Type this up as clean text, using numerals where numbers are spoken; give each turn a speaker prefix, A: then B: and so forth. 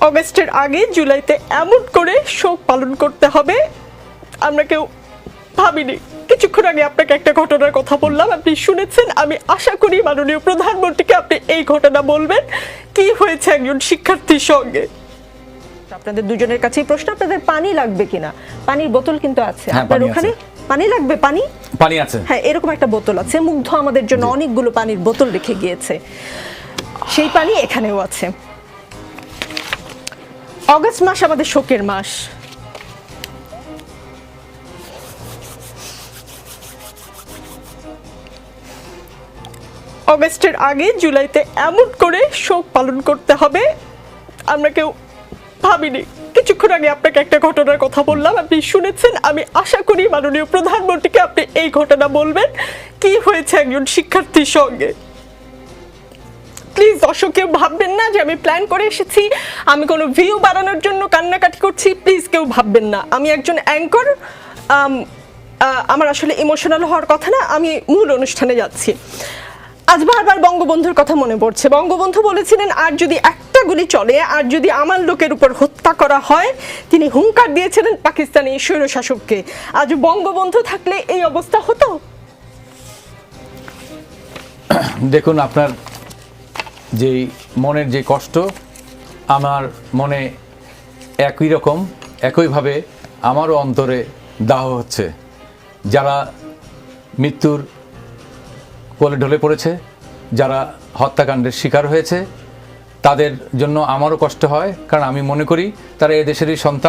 A: অগস্টের আগে জুলাইতে এমন করে শোক পালন করতে হবে আমরা কেউ ভাবিনি। কিছুক্ষণ আগে আপনাকে একটা ঘটনার কথা বললাম, আপনি শুনেছেন। আমি আশা করি মাননীয় প্রধানমন্ত্রীকে আপনি এই ঘটনা বলবেন, কি হয়েছে একজন শিক্ষার্থীর সঙ্গে।
B: আপনাদের দুজনের কাছেই প্রশ্ন, আপনাদের পানি লাগবে কিনা? পানির বোতল কিন্তু আছে আপনার ওখানে। পানি লাগবে? পানি আছে, হ্যাঁ, এরকম একটা বোতল আছে। মুগ্ধ আমাদের জন্য অনেকগুলো পানির বোতল রেখে গিয়েছে, সেই পানি এখানেও আছে। অগস্ট মাস আমাদের শোকের মাস।
A: অগস্টের আগে জুলাইতে এমন করে শোক পালন করতে হবে আমরা কেউ ভাবিনি। কিছুক্ষণ আগে আপনাকে একটা ঘটনার কথা বললাম, আপনি শুনেছেন। আমি আশা করি মাননীয় প্রধানমন্ত্রীকে আপনি এই ঘটনা বলবেন, কি হয়েছে একজন শিক্ষার্থীর সঙ্গে। প্লিজ দর্শক কেউ ভাববেন না যে আমি প্ল্যান করে এসেছি, আমি কোনো ভিউ বাড়ানোর জন্য কান্নাকাটি করছি। প্লিজ কেউ ভাববেন না, আমি একজন অ্যাঙ্কর। আমার আসলে ইমোশনাল হওয়ার কথা না, আমি মূল অনুষ্ঠানে যাচ্ছি। আজ বারবার বঙ্গবন্ধুর কথা মনে পড়ছে। বঙ্গবন্ধু বলেছিলেন, আর যদি একটা গুলি চলে, আর যদি আমার লোকের উপর হত্যা করা হয়, তিনি হুঙ্কার দিয়েছিলেন পাকিস্তানি স্বৈরশাসককে। আজ বঙ্গবন্ধু থাকলে এই অবস্থা হতো?
C: দেখুন, আপনার যেই মনের যে কষ্ট আমার মনে একই রকম, একইভাবে আমারও অন্তরে দাহ হচ্ছে। যারা মৃত্যুর কোলে ঢলে পড়েছে, যারা হত্যাকাণ্ডের শিকার হয়েছে, তাদের জন্য আমারও কষ্ট হয়, কারণ আমি মনে করি তারা এদেশেরই সন্তান।